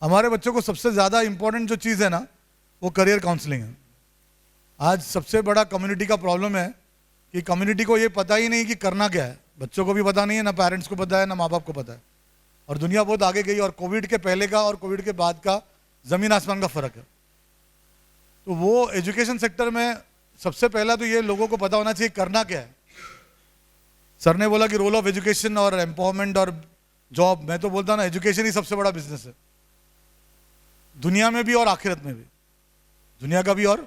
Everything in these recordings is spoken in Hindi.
हमारे बच्चों को सबसे ज़्यादा इंपॉर्टेंट जो चीज़ है ना वो करियर काउंसलिंग है। आज सबसे बड़ा कम्युनिटी का प्रॉब्लम है कि कम्युनिटी को ये पता ही नहीं कि करना क्या है। बच्चों को भी पता नहीं है, ना पेरेंट्स को पता है, ना माँ बाप को पता है। और दुनिया बहुत आगे गई और कोविड के पहले का और कोविड के बाद का ज़मीन आसमान का फ़र्क है। तो वो एजुकेशन सेक्टर में सबसे पहला तो ये लोगों को पता होना चाहिए करना क्या है। सर ने बोला कि रोल ऑफ एजुकेशन और एम्पावरमेंट और जॉब, मैं तो बोलता हूँ ना एजुकेशन ही सबसे बड़ा बिजनेस है, दुनिया में भी और आखिरत में भी। दुनिया का भी और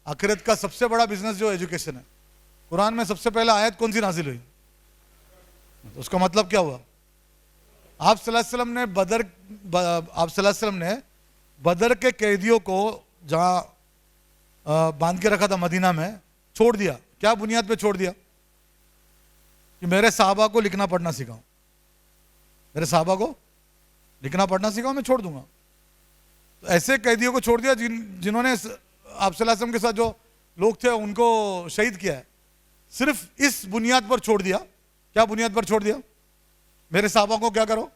आखिरत का सबसे बड़ा बिजनेस जो एजुकेशन है। कुरान में सबसे पहला आयत कौन सी नाजिल हुई? तो उसका मतलब क्या हुआ? आप सल्लल्लाहु अलैहि वसल्लम ने बदर के कैदियों को जहाँ बांध के रखा था मदीना में, छोड़ दिया। क्या बुनियाद पे छोड़ दिया? कि मेरे साहबा को लिखना पढ़ना सिखाओ, मेरे साहबा को लिखना पढ़ना सिखाओ, मैं छोड़ दूंगा। तो ऐसे कैदियों को छोड़ दिया जिन्होंने आप सल्लल्लाहु अलैहि वसल्लम के साथ जो लोग थे उनको शहीद किया है। सिर्फ इस बुनियाद पर छोड़ दिया। क्या बुनियाद पर छोड़ दिया? मेरे साहबा को क्या करो?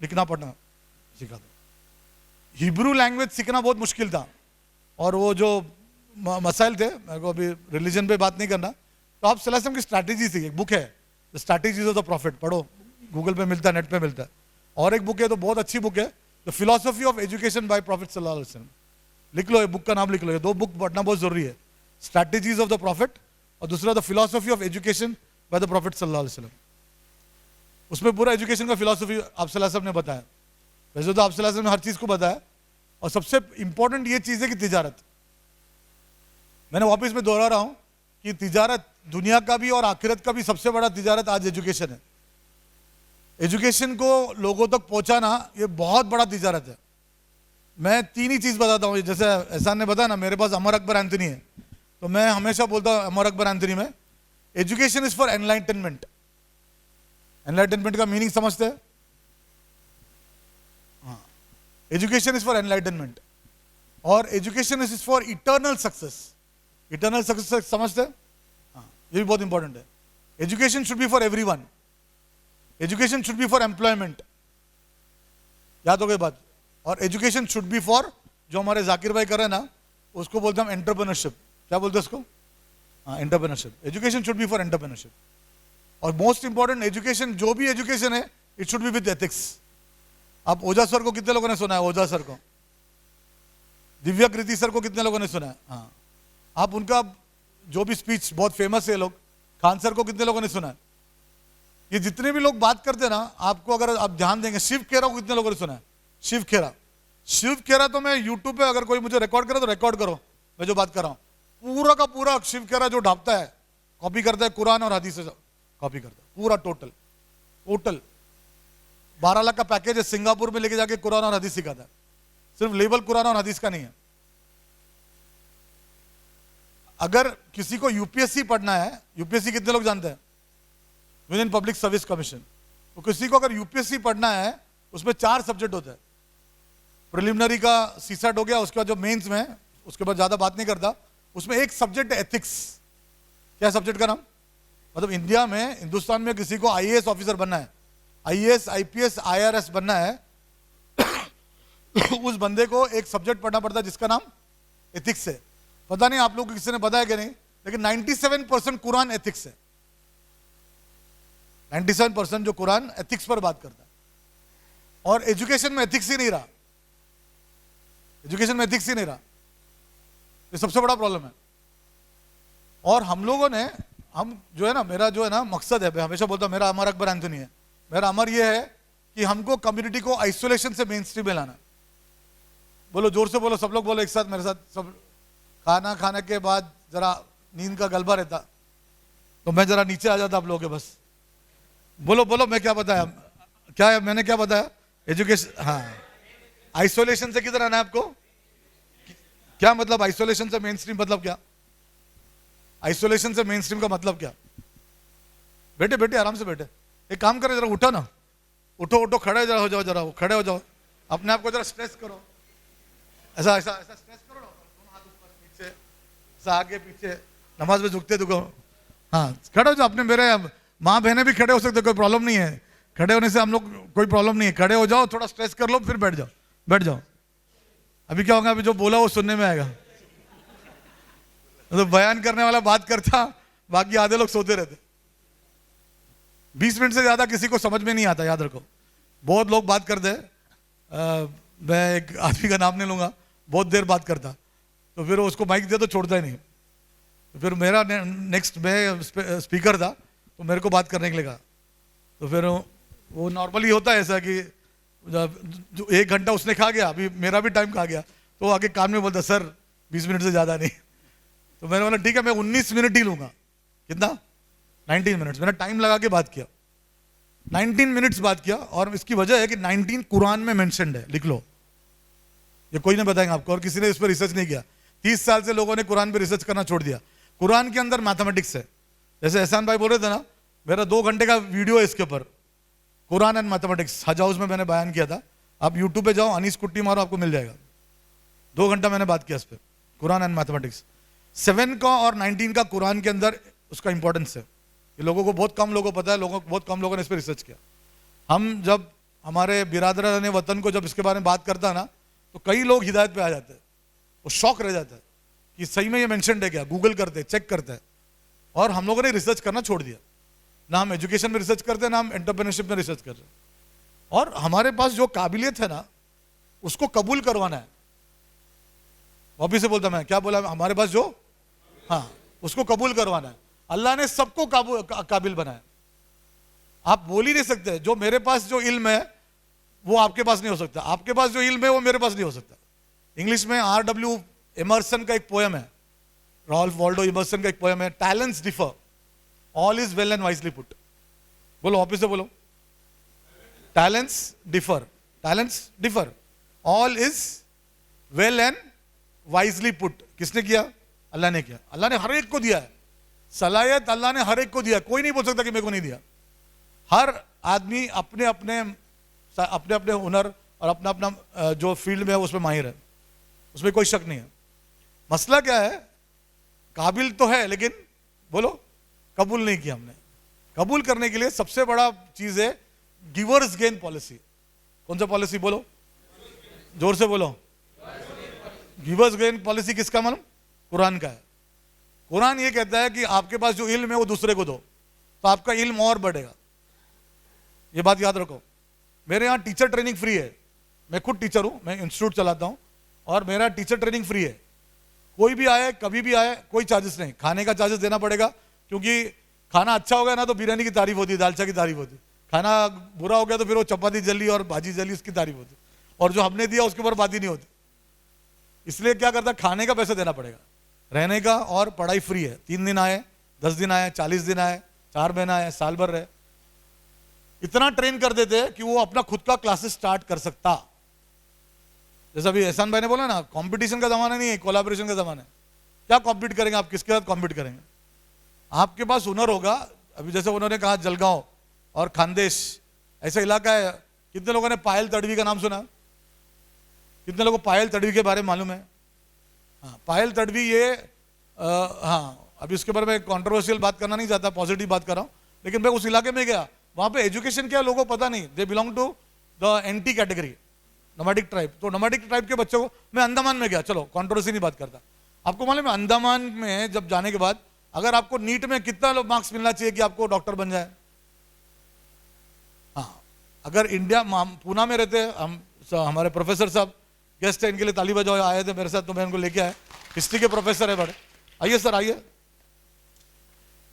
लिखना पढ़ना सिखा दो। हिब्रू लैंग्वेज सीखना बहुत मुश्किल था और वो जो मसाइल थे, मेरे को अभी रिलीजन पे बात नहीं करना, तो आप सल्लल्लाहु अलैहि वसल्लम की स्ट्रैटेजी थी। एक बुक है the strategies of the profit, पढ़ो, गूगल पे मिलता है, नेट पे मिलता है। और एक बुक है तो बहुत अच्छी बुक है, the philosophy of education by profit सल्लल्लाहु अलैहि वसल्लम। लिख लो, ये बुक का नाम लिख लो। ये दो बुक पढ़ना बहुत जरूरी है, स्ट्रैटेजीज ऑफ द प्रॉफिट और दूसरा the philosophy of education by the profit सल्लल्लाहु अलैहि वसल्लम। उसमें पूरा एजुकेशन का फिलॉसफी आप सल्लल्लाहु अलैहि वसल्लम ने बताया। वैसे तो आप सल्लल्लाहु अलैहि वसल्लम ने हर चीज को बताया और सबसे इंपॉर्टेंट ये चीज है कि तिजारत। मैंने वापस में दोहरा रहा हूं कि तिजारत दुनिया का भी और आखिरत का भी सबसे बड़ा तिजारत आज एजुकेशन है। एजुकेशन को लोगों तक पहुंचाना ये बहुत बड़ा तिजारत है। मैं तीन ही चीज बताता हूँ। जैसे एहसान ने बताया ना, मेरे पास अमर अकबर एंथनी है, तो मैं हमेशा बोलता हूँ अमर अकबर एंथनी में education is for enlightenment. Enlightenment का मीनिंग समझते हैं? हाँ, एजुकेशन इज फॉर एनलाइटनमेंट और education is for eternal success. Eternal success समझते हैं? हाँ, ये भी बहुत इंपॉर्टेंट है। Education should be for everyone, education should be for employment, याद हो गई बात। और एजुकेशन शुड बी फॉर, जो हमारे जाकिर भाई कर रहे हैं ना, उसको बोलते हैं हम एंटरप्रेन्योरशिप। क्या बोलते हैं उसको? हाँ, entrepreneurship. Education should be for entrepreneurship. और मोस्ट इंपॉर्टेंट एजुकेशन, जो भी एजुकेशन है, it should be with ethics. आप ओझा सर को कितने लोगों ने सुना है? ओझा सर को, दिव्या कृति सर को कितने लोगों ने सुना है? हाँ, आप उनका जो भी स्पीच बहुत फेमस है, लोग खान सर को कितने लोगों ने सुना है? ये जितने भी लोग बात करते हैं ना, आपको अगर आप ध्यान देंगे, शिव खेरा को कितने लोगों ने सुना है? शिव खेरा, शिव खेरा तो मैं यूट्यूब पे अगर कोई मुझे रिकॉर्ड करे तो रिकॉर्ड करो, मैं जो बात कर रहा हूँ पूरा का पूरा शिव खेरा जो ढापता है, कॉपी करता है कुरान और हदीस से कॉपी करता है पूरा टोटल 12 लाख का पैकेज है। सिंगापुर में लेके जाके कुरान और हदीस सिखाता है। सिर्फ लेवल कुरान और हदीस का नहीं है। अगर किसी को यूपीएससी पढ़ना है, यूपीएससी कितने लोग जानते हैं? Union public service commission. तो किसी को अगर यूपीएससी पढ़ना है, उसमें 4 सब्जेक्ट होते हैं। प्रिलिमिनरी का सीसेट हो गया, उसके बाद जो मेंस में, उसके बाद ज्यादा बात नहीं करता। उसमें एक सब्जेक्ट है एथिक्स। क्या सब्जेक्ट का नाम? मतलब इंडिया में, हिंदुस्तान में किसी को आईएएस ऑफिसर बनना है, आईएएस, आईपीएस, आईआरएस बनना है, उस बंदे को एक सब्जेक्ट पढ़ना पड़ता है जिसका नाम एथिक्स है। पता नहीं आप लोग को किसी ने बताया कि नहीं, लेकिन 97% कुरान एथिक्स है। 97% जो कुरान एथिक्स पर बात करता है। और एजुकेशन में एथिक्स ही नहीं रहा, एजुकेशन में एथिक्स ही नहीं रहा। ये सबसे बड़ा प्रॉब्लम है। और हम लोगों ने, हम जो है ना, मेरा जो है ना मकसद है, मैं हमेशा बोलता हूं मेरा अमर अकबर एंथनी है, मेरा अमर ये है कि हमको कम्युनिटी को आइसोलेशन से मेन स्ट्रीम में लाना। बोलो जोर से, बोलो सब लोग, बोलो एक साथ मेरे साथ सब। खाना खाने के बाद जरा नींद का गलबा रहता तो मैं जरा नीचे आ जाता आप लोगों के। बस बोलो बोलो, मैं क्या बताया? क्या है, मैंने क्या बताया? एजुकेशन। हाँ, आइसोलेशन से किधर आना है आपको? क्या मतलब आइसोलेशन से मेन स्ट्रीम मतलब क्या? आइसोलेशन से मेन स्ट्रीम का मतलब क्या? बेटे बेटे आराम से बैठे, एक काम करो, जरा उठो ना, उठो उठो, खड़े हो जाओ, जरा खड़े हो जाओ, अपने आप को जरा स्ट्रेच करो। ऐसा ऐसा ऐसा स्ट्रेच करो ना, दोनों हाथ ऊपर नीचे, ऐसा आगे पीछे, नमाज में झुकते दुखो। हाँ, खड़े हो जाओ। अपने मेरे माँ बहनें भी खड़े हो सकते, कोई प्रॉब्लम नहीं है। खड़े होने से हम लोग कोई प्रॉब्लम नहीं है। खड़े हो जाओ, थोड़ा स्ट्रेच कर लो, फिर बैठ जाओ। बैठ जाओ। अभी क्या होगा, अभी जो बोला वो सुनने में आएगा। तो बयान करने वाला बात करता, बाकी आधे लोग सोते रहते। 20 मिनट से ज्यादा किसी को समझ में नहीं आता, याद रखो। बहुत लोग बात करते हैं, मैं एक आदमी का नाम नहीं लूंगा, बहुत देर बात करता, तो फिर उसको माइक दिया तो छोड़ता ही नहीं। तो फिर मेरा नेक्स्ट, मैं स्पीकर था तो मेरे को बात करने के लिए कहा, तो फिर वो नॉर्मली होता है ऐसा कि जो 1 घंटा उसने खा गया, अभी मेरा भी टाइम खा गया, तो आगे कान में बोलता सर 20 मिनट से ज़्यादा नहीं। तो मैंने बोला ठीक है, मैं 19 मिनट ही लूँगा। कितना? 19 मिनट्स। मैंने टाइम लगा के बात किया, 19 मिनट्स बात किया। और इसकी वजह है कि 19 कुरान में मेंशन्ड है, लिख लो। ये कोई नहीं बताएंगे आपको, और किसी ने इस पर रिसर्च नहीं किया। 30 साल से लोगों ने कुरान पर रिसर्च करना छोड़ दिया। कुरान के अंदर मैथमेटिक्स है। जैसे एहसान भाई बोल रहे थे ना, मेरा 2 घंटे का वीडियो है इसके ऊपर, कुरान एंड मैथमेटिक्स। हज हाउस में मैंने बयान किया था, आप यूट्यूब पे जाओ, अनीस कुट्टी मारो, आपको मिल जाएगा। 2 घंटा मैंने बात किया इस पर, कुरान एंड मैथमेटिक्स। 7 का और 19 का कुरान के अंदर उसका इंपॉर्टेंस है। ये लोगों को, बहुत कम लोगों को पता है, बहुत कम लोगों ने इस पर रिसर्च किया। हम जब हमारे बिरादरान वतन को जब इसके बारे में बात करता है ना, तो कई लोग हिदायत पे आ जाते हैं, वो शौक रह जाता है कि सही में ये मेंशन्ड है क्या। गूगल करते हैं, चेक करते हैं। और हम लोगों ने रिसर्च करना छोड़ दिया, ना हम एजुकेशन में रिसर्च करते हैं, ना हम एंटरप्रेन्योरशिप में रिसर्च कर रहे हैं। और हमारे पास जो काबिलियत है ना, उसको कबूल करवाना है। वापिस से बोलता मैं, क्या बोला, हमारे पास जो, हाँ, उसको कबूल करवाना है। अल्लाह ने सबको काबिल बनाया। आप बोल ही नहीं सकते, जो मेरे पास जो इल्म है वो आपके पास नहीं हो सकता, आपके पास जो इल्म है वो मेरे पास नहीं हो सकता। इंग्लिश में R.W. एमर्सन का एक पोयम है, रॉल्फ वॉल्डो एमर्सन का एक पोयम है, talents differ, all is well and wisely put. बोलो, ऑफिस से बोलो, talents differ, all is well and wisely put. किसने किया? अल्लाह ने किया। अल्लाह ने हर एक को दिया है सलाहियत, अल्लाह ने हर एक को दिया। कोई नहीं बोल सकता कि मेरे को नहीं दिया। हर आदमी अपने अपने हुनर और अपना अपना जो फील्ड में है उसमें माहिर है, उसमें कोई शक नहीं है। मसला क्या है, काबिल तो है लेकिन बोलो कबूल नहीं किया हमने। कबूल करने के लिए सबसे बड़ा चीज है गिवर्स गेन पॉलिसी। कौन सा पॉलिसी? बोलो, जोर से बोलो। गिवर्स गेन पॉलिसी किसका मालूम? कुरान का है। कुरान ये कहता है कि आपके पास जो इल्म है वो दूसरे को दो, तो आपका इल्म और बढ़ेगा। ये बात याद रखो। मेरे यहाँ टीचर ट्रेनिंग फ्री है। मैं खुद टीचर हूं, मैं इंस्टीट्यूट चलाता हूं और मेरा टीचर ट्रेनिंग फ्री है। कोई भी आए, कभी भी आए, कोई चार्जेस नहीं। खाने का चार्जेस देना पड़ेगा, क्योंकि खाना अच्छा हो गया ना तो बिरयानी की तारीफ होती है, दालचा की तारीफ होती है। खाना बुरा हो गया तो फिर वो चपाती जली और भाजी जली उसकी तारीफ होती, और जो हमने दिया उसके ऊपर बात ही नहीं होती। इसलिए क्या करता है, खाने का पैसा देना पड़ेगा, रहने का, और पढ़ाई फ्री है। 3 दिन आए, 10 दिन आए, 40 दिन आए, 4 महीना आए, साल भर रहे, इतना ट्रेन कर देते कि वो अपना खुद का क्लासेस स्टार्ट कर सकता। जैसा अभी एहसान भाई ने बोला ना, कंपटीशन का जमाना नहीं है, कोलैबोरेशन का जमाना है। क्या कॉम्पीट करेंगे आप, किसके साथ कॉम्पीट करेंगे? आपके पास हुनर होगा। अभी जैसे उन्होंने कहा जलगांव और खानदेश ऐसा इलाका है, कितने लोगों ने पायल तड़वी का नाम सुना? कितने लोगों को पायल तड़वी के बारे में मालूम है? हाँ, पायल तड़वी ये हाँ, अभी उसके बारे में कंट्रोवर्शियल बात करना नहीं चाहता, पॉजिटिव बात कर रहा हूँ। लेकिन मैं उस इलाके में गया, वहां पे एजुकेशन क्या लोगों को पता नहीं, they belong to the NT category, nomadic tribe. तो नोमैडिक ट्राइब के बच्चों को, मैं अंडमान में गया, चलो कंट्रोवर्सी नहीं बात करता। आपको मालूम है अंडमान में जब जाने के बाद अगर आपको नीट में कितना मार्क्स मिलना चाहिए कि आपको डॉक्टर बन जाए? हाँ, अगर इंडिया, पूना में रहते हम, हमारे प्रोफेसर साहब गेस्ट है, इनके लिए ताली बजाओ, आए थे मेरे साथ, तो मैं उनको लेके आया। हिस्ट्री के प्रोफेसर है बड़े, आइए सर आइए।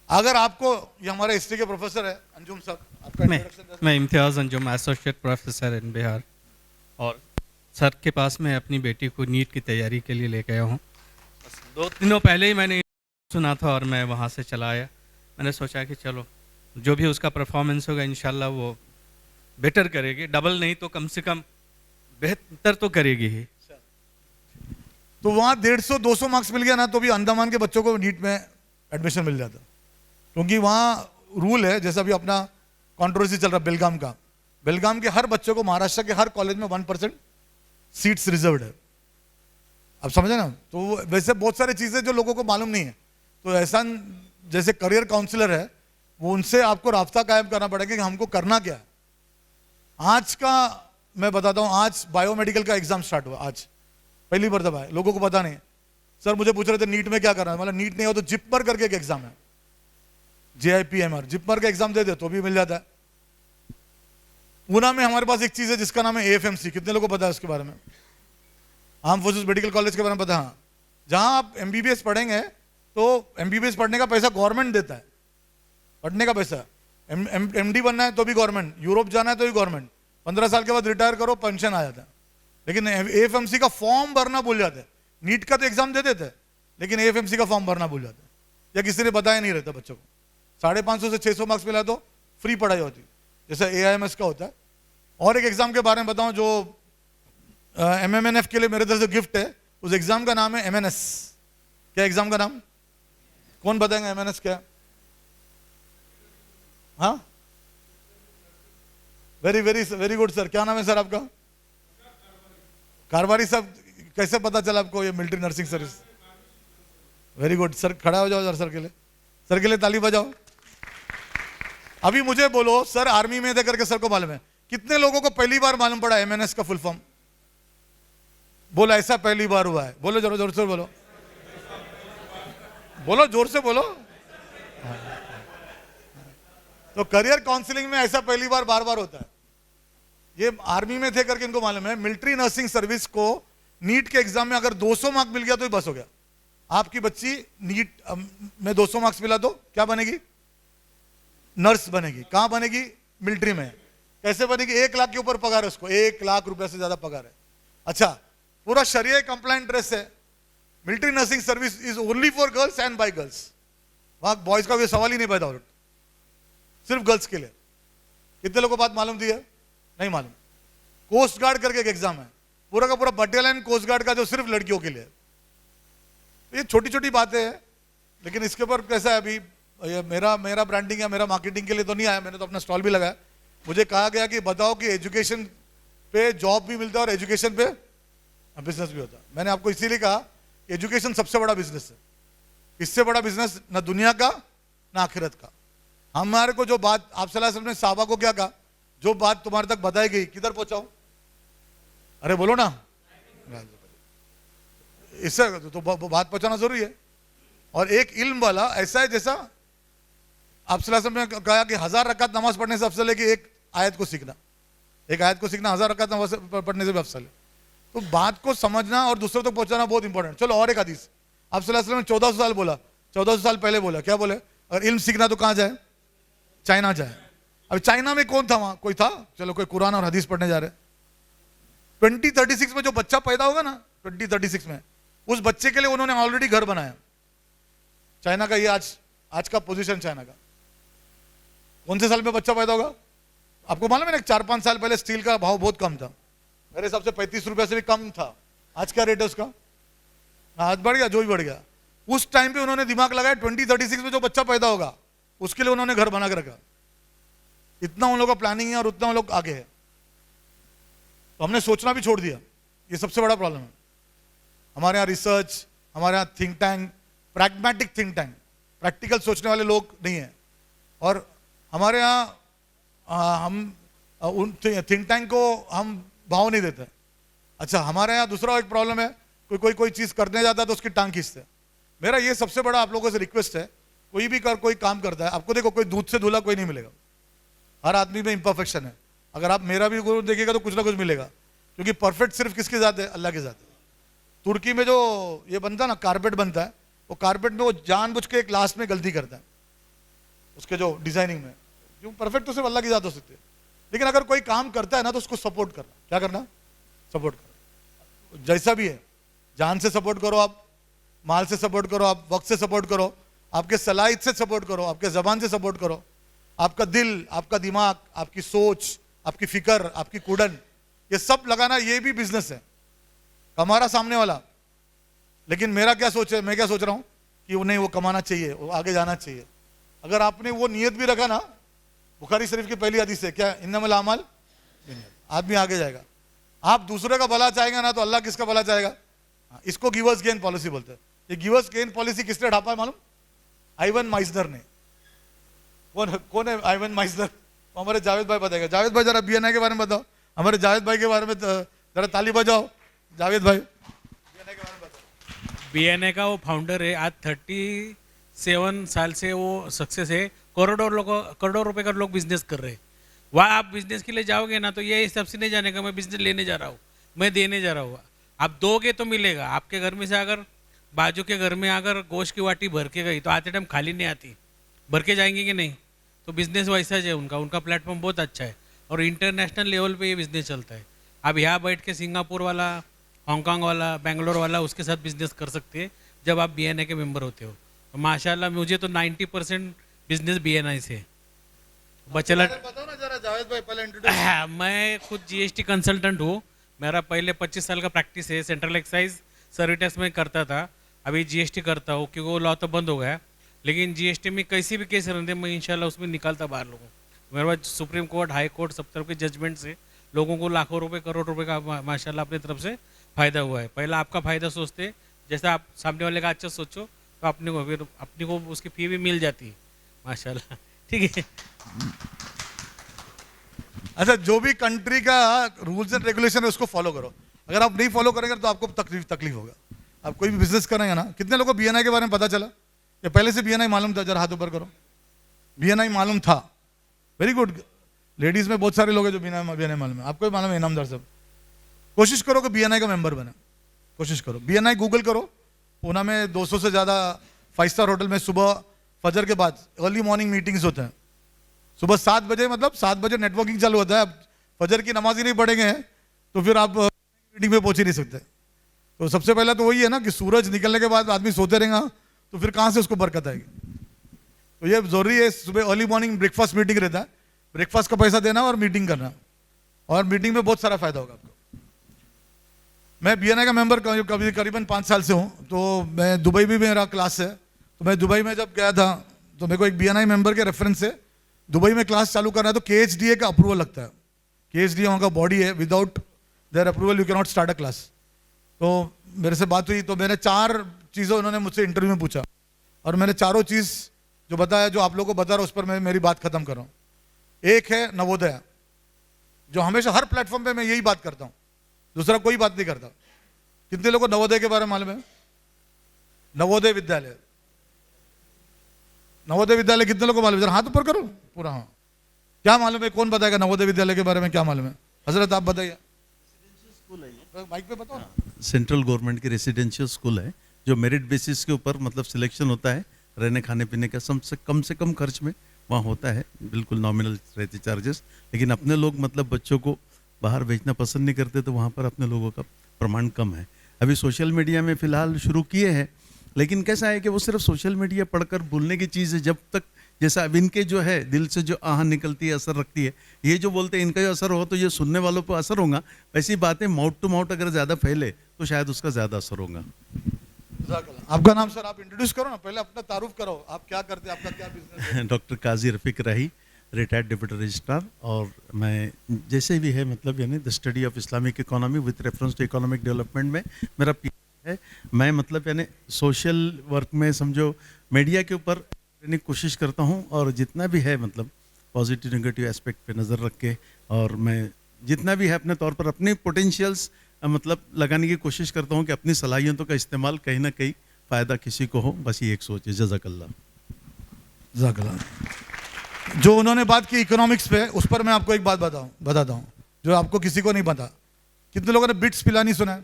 अगर आपको, ये हमारे हिस्ट्री के प्रोफेसर है अंजुम साहब, आपका मैं Imtiaz Anjum, associate professor in Bihar, और सर के पास मैं अपनी बेटी को नीट की तैयारी के लिए ले गया हूँ। 2 दिनों पहले ही मैंने सुना था और मैं वहाँ से चला आया। मैंने सोचा कि चलो जो भी उसका परफॉर्मेंस होगा इंशाल्लाह वो बेटर करेगी, डबल नहीं तो कम से कम बेहतर तो करेगी ही। तो वहाँ 150-200 मार्क्स मिल गया ना तो भी अंडमान के बच्चों को नीट में एडमिशन मिल जाता, क्योंकि वहाँ रूल है, जैसा भी अपना कंट्रोवर्सी चल रहा है बेलगाम का, बेलगाम के हर बच्चों को महाराष्ट्र के हर कॉलेज में 1% सीट्स रिजर्व्ड है। अब समझे ना? तो वैसे बहुत सारी चीज़ें जो लोगों को मालूम नहीं है, तो एहसान जैसे करियर काउंसलर है, वो उनसे आपको राब्ता कायम करना पड़ेगा कि हमको करना क्या है। आज का मैं बताता हूँ, आज बायोमेडिकल का एग्जाम स्टार्ट हुआ, आज पहली बार दबा है, लोगों को पता नहीं। सर मुझे पूछ रहे थे नीट में क्या करना है, मतलब नीट नहीं हो तो जिपमर करके एक एग्जाम है, JIPMR, जिपमर का एग्जाम दे दे तो भी मिल जाता है। पूना में हमारे पास एक चीज है जिसका नाम है AFMC, कितने लोगों को पता है उसके बारे में? आर्म फोर्सेस मेडिकल कॉलेज के बारे में पता है? हाँ, जहां आप MBBS पढ़ेंगे तो MBBS पढ़ने का पैसा गवर्नमेंट देता है, पढ़ने का पैसा। MD बनना है तो भी गवर्नमेंट, यूरोप जाना है तो भी गवर्नमेंट, 15 साल के बाद रिटायर करो पेंशन आ जाता है। लेकिन AFMC का फॉर्म भरना भूल जाते हैं। नीट का तो एग्जाम दे देते हैं लेकिन AFMC का फॉर्म भरना भूल जाते हैं, या किसी ने बताया नहीं रहता बच्चों को। 550 से 600 मार्क्स मिला तो फ्री पढ़ाई होती है, जैसे AIMS का होता है। और एक एग्जाम के बारे में बताऊं जो MMNF के लिए मेरे तरफ से गिफ्ट है, उस एग्जाम का नाम है MNS। क्या एग्जाम का नाम, कौन बताएंगे MNS क्या? हाँ, very very very good sir, क्या नाम है सर आपका? कारवारी साहब, कैसे पता चला आपको ये military nursing service? Very good sir, खड़ा हो जाओ सर के लिए, सर के लिए ताली बजाओ। अभी मुझे बोलो सर आर्मी में थे करके, सर को मालूम है? कितने लोगों को पहली बार मालूम पड़ा MNS का फुल फॉर्म? बोलो ऐसा पहली बार हुआ है, बोलो जोर जोर से बोलो, बोलो जोर से बोलो। तो करियर काउंसलिंग में ऐसा पहली बार बार बार होता है। ये आर्मी में थे करके इनको मालूम है। मिलिट्री नर्सिंग सर्विस को नीट के एग्जाम में अगर 200 मार्क्स मिल गया तो ही बस हो गया। आपकी बच्ची नीट में 200 मार्क्स मिला तो क्या बनेगी? नर्स बनेगी। कहां बनेगी? मिलिट्री में। कैसे बनेगी? 1 लाख के ऊपर पगार है उसको, 1 लाख रुपए से ज्यादा पगार है। अच्छा, पूरा शरिया कंप्लाइंट ड्रेस है। Military nursing service is only for girls and by girls. वहां बॉयज का कोई सवाल ही नहीं पैदा हो रहा, सिर्फ गर्ल्स के लिए। कितने लोगों को बात मालूम थी है? नहीं मालूम। कोस्ट गार्ड करके एक एग्जाम है, पूरा का पूरा बटालियन कोस्ट गार्ड का, जो सिर्फ लड़कियों के लिए। ये छोटी छोटी बातें हैं, लेकिन इसके ऊपर कैसा है, अभी ये मेरा ब्रांडिंग है, मेरा मार्केटिंग के लिए तो नहीं आया, मैंने तो अपना स्टॉल भी लगाया। मुझे कहा गया कि बताओ कि एजुकेशन पे जॉब भी मिलता है और एजुकेशन पे बिजनेस भी होता है। मैंने आपको इसीलिए कहा एजुकेशन सबसे बड़ा बिजनेस है। इससे बड़ा बिजनेस ना दुनिया का ना आखिरत का। हमारे को जो बात आप सल्लल्लाहु अलैहि वसल्लम ने साहबा को क्या कहा, जो बात तुम्हारे तक बताई गई किधर पहुंचाओ? अरे बोलो ना, इससे तो बात पहुंचाना जरूरी है। और एक इल्म वाला ऐसा है जैसा आप सल्लल्लाहु अलैहि वसल्लम ने कहा कि 1000 रकात नमाज पढ़ने से अफसल है कि एक आयत को सीखना। एक आयत को सीखना 1000 रकात नमाज पढ़ने से भी अफसल है। तो बात को समझना और दूसरों तक पहुंचाना बहुत इंपॉर्टेंट। चलो और एक हदीस, आप सल्लल्लाहु अलैहि वसल्लम ने 1400 साल बोला, 1400 साल पहले बोला, क्या बोले? अगर इल्म सीखना तो कहां जाए? चाइना जाए। अब चाइना में कौन था? वहां कोई था? चलो कोई कुरान और हदीस पढ़ने जा रहे। 2036 में जो बच्चा पैदा होगा ना, 2036 में, उस बच्चे के लिए उन्होंने ऑलरेडी घर बनाया। चाइना का ये आज का पोजीशन चाइना का। कौन से साल में बच्चा पैदा होगा आपको मालूम है ना? 4-5 साल पहले स्टील का भाव बहुत कम था, मेरे हिसाब से 35 रुपए से भी कम था। आज क्या रेट है उसका? आज बढ़ गया, जो भी बढ़ गया। उस टाइम पे उन्होंने दिमाग लगाया 2036 में जो बच्चा पैदा होगा उसके लिए उन्होंने घर बना के रखा। इतना उन लोगों का प्लानिंग है और उतना उन लोग आगे है। तो हमने सोचना भी छोड़ दिया, ये सबसे बड़ा प्रॉब्लम है। हमारे यहाँ रिसर्च, हमारे यहाँ think tank, pragmatic think tank, practical सोचने वाले लोग नहीं है। और हमारे यहाँ हम उन थिंक टैंक को हम भाव नहीं देते। अच्छा, हमारे यहाँ दूसरा एक प्रॉब्लम है, कोई चीज करने जाता है तो उसकी टांग खींचते हैं। मेरा ये सबसे बड़ा आप लोगों से रिक्वेस्ट है, कोई भी कोई काम करता है, आपको देखो कोई दूध से धुला कोई नहीं मिलेगा। हर आदमी में इम्परफेक्शन है। अगर आप मेरा भी गुरु देखिएगा तो कुछ ना कुछ मिलेगा, क्योंकि परफेक्ट सिर्फ किसके साथ है? अल्लाह के साथ है। तुर्की में जो ये बनता है ना, कारपेट बनता है, वो कारपेट में वो जानबूझ के एक लास्ट में गलती करता है उसके जो डिजाइनिंग में। क्यों? परफेक्ट तो सिर्फ अल्लाह के साथ हो सकते हैं। लेकिन अगर कोई काम करता है ना तो उसको सपोर्ट करना। क्या करना? सपोर्ट करना। जैसा भी है, जान से सपोर्ट करो, आप माल से सपोर्ट करो, आप वक्त से सपोर्ट करो, आपके सलाहियत से सपोर्ट करो, आपके जबान से सपोर्ट करो, आपका दिल, आपका दिमाग, आपकी सोच, आपकी फिक्र, आपकी कुड़न, ये सब लगाना, ये भी बिजनेस है। हमारा सामने वाला, लेकिन मेरा क्या सोच है? मैं क्या सोच रहा हूं कि वो नहीं, वो कमाना चाहिए, वो आगे जाना चाहिए। अगर आपने वो नियत भी रखा ना, बुखारी शरीफ की पहली हदीस है क्या? इन्नमल अमाल बिन्नियत। आदमी आगे जाएगा। आप दूसरे का भला चाहेंगे ना तो अल्लाह किसका भला चाहेगा? इसको गिवर्स गेन पॉलिसी बोलते हैं। ये गिवर्स गेन पॉलिसी किसने ढापा है मालूम? आइवन माइसनर ने। कौन है आइवन माइसनर? हमारे जावेद भाई बताएगा। जावेद भाई जरा BNI के बारे में बताओ। हमारे जावेद भाई के बारे में जरा ताली बजाओ। जावेद भाई बीएनए का वो फाउंडर है, आज 37 साल से वो सक्सेस है, करोड़ों रुपए का लोग बिजनेस कर रहे हैं। वहाँ आप बिजनेस के लिए जाओगे ना तो ये हिसाब से नहीं जाने का मैं बिजनेस लेने जा रहा हूँ, मैं देने जा रहा हूँ। आप दोगे तो मिलेगा। आपके घर में से अगर बाजू के घर में अगर गोश्त की वाटी भर के गई तो आते टाइम खाली नहीं आती, भर के जाएंगे कि नहीं। तो बिजनेस वैसा है उनका प्लेटफॉर्म बहुत अच्छा है और इंटरनेशनल लेवल पे ये बिजनेस चलता है। आप यहाँ बैठ के सिंगापुर वाला, हांगकांग वाला, बेंगलोर वाला उसके साथ बिजनेस कर सकते हैं जब आप बीएनआई के मेंबर होते हो। तो माशाल्लाह मुझे तो 90% बिजनेस बीएनआई से बचला। बताओ ना जरा जावेद भाई, पहले इंट्रोड्यूस। मैं खुद जीएसटी कंसल्टेंट हूँ। मेरा पहले 25 साल का प्रैक्टिस है, सेंट्रल एक्साइज सर्विस में करता था, अभी जीएसटी करता हूँ क्योंकि वो लॉ तो बंद हो गया। लेकिन जीएसटी में कैसी भी केस रहते मैं इंशाल्लाह उसमें निकालता बाहर लोगों। मेरे पास सुप्रीम कोर्ट, हाई कोर्ट सब तरफ के जजमेंट से लोगों को लाखों रुपए, करोड़ रुपए का माशाल्लाह अपनी तरफ से फ़ायदा हुआ है। पहला आपका फ़ायदा सोचते, जैसा आप सामने वाले का अच्छा सोचो तो अपने को उसकी फ़ी भी मिल जाती है माशाल्लाह। ठीक है। अच्छा, जो भी कंट्री का रूल्स एंड रेगुलेशन है उसको फॉलो करो। अगर आप नहीं फॉलो करेंगे तो आपको तकलीफ होगा। आप कोई भी बिजनेस करेंगे ना, कितने लोगों को बीएनआई के बारे में पता चला या पहले से बीएनआई मालूम था? जरा हाथ ऊपर करो। बीएनआई मालूम था, वेरी गुड। लेडीज में बहुत सारे लोग हैं जो बीएनआई मालूम है। आपको भी मालूम है इनामदार साहब। कोशिश करो कि बीएनआई का मेंबर बने, कोशिश करो। बीएनआई गूगल करो, पूना में 200 से ज़्यादा 5 स्टार होटल में सुबह फजर के बाद अर्ली मॉर्निंग मीटिंग्स होते हैं। सुबह 7 बजे, मतलब 7 बजे नेटवर्किंग चालू होता है। अब फजर की नमाज ही नहीं पढ़ेंगे तो फिर आप मीटिंग में पहुंच ही नहीं सकते। तो सबसे पहला तो वही है ना कि सूरज निकलने के बाद आदमी सोते रहेगा तो फिर कहाँ से उसको बरकत आएगी। तो ये जरूरी है, सुबह अर्ली मॉर्निंग ब्रेकफास्ट मीटिंग रहता है, ब्रेकफास्ट का पैसा देना और मीटिंग करना, और मीटिंग में बहुत सारा फायदा होगा आपको। मैं बीएनआई का मेंबर कभी करीबन 5 साल से हूँ। तो मैं दुबई भी मेरा क्लास है, तो मैं दुबई में जब गया था तो मेरे को एक बीएनआई मेंबर के रेफरेंस से दुबई में क्लास चालू करना है तो केएचडीए का अप्रूवल लगता है। केएचडीए वहाँ का बॉडी है, without their approval you can not start a class. तो मेरे से बात हुई तो मैंने 4 चीज़ें उन्होंने मुझसे इंटरव्यू में पूछा और मैंने चारों चीज़ जो बताया, जो आप लोगों को बता रहा हूँ उस पर मैं मेरी बात खत्म कर रहा हूँ। एक है नवोदय, जो हमेशा हर प्लेटफॉर्म पे मैं यही बात करता हूँ, दूसरा कोई बात नहीं करता। कितने लोगों को नवोदय के बारे में मालूम है? नवोदय विद्यालय, नवोदय विद्यालय कितने लोगों को मालूम है? जरा हाथ ऊपर करो पूरा। हाँ, क्या मालूम है? कौन बताएगा नवोदय विद्यालय के बारे में क्या मालूम है? हजरत आप बताइए। स्कूल है ये, माइक पे बताओ ना। सेंट्रल गवर्नमेंट की रेसिडेंशियल स्कूल है जो मेरिट बेसिस के ऊपर मतलब सिलेक्शन होता है, रहने खाने पीने का से कम खर्च में वहाँ होता है, बिल्कुल नॉमिनल रहते चार्जेस। लेकिन अपने लोग मतलब बच्चों को बाहर भेजना पसंद नहीं करते, तो वहाँ पर अपने लोगों का प्रमाण कम है। अभी सोशल मीडिया में फ़िलहाल शुरू किए हैं, लेकिन कैसा है कि वो सिर्फ सोशल मीडिया पढ़कर भूलने की चीज़ है। जब तक जैसा अब इनके जो है दिल से जो आह निकलती है, असर रखती है, ये जो बोलते हैं इनका जो असर हो तो ये सुनने वालों पर असर होगा। ऐसी बातें माउथ टू माउथ अगर ज़्यादा फैले तो शायद उसका ज़्यादा असर होगा। आपका नाम सर आप इंट्रोड्यूस करो ना, पहले अपना तारुफ करो, आप क्या करते हैं, आपका क्या बिजनेस है? Doctor Kazi Rafiq Rahi, retired deputy registrar. और मैं जैसे भी है मतलब यानी the study of Islamic economy with reference to economic development में मेरा पीएचडी है। मैं मतलब यानी सोशल वर्क में समझो मीडिया के ऊपर रहने की कोशिश करता हूँ, और जितना भी है मतलब पॉजिटिव नेगेटिव एस्पेक्ट पे नज़र रख के, और मैं जितना भी है अपने तौर पर अपनी पोटेंशियल्स मतलब लगाने की कोशिश करता हूँ कि अपनी सलाहियतों का इस्तेमाल कहीं ना कहीं फ़ायदा किसी को हो। बस ये एक सोच है। जज़ाकल्लाह। जज़ाकल्लाह। जो उन्होंने बात की इकोनॉमिक्स पे, उस पर मैं आपको एक बात बताता हूँ जो आपको किसी को नहीं पता। कितने लोगों ने बिट्स पिलानी सुना है?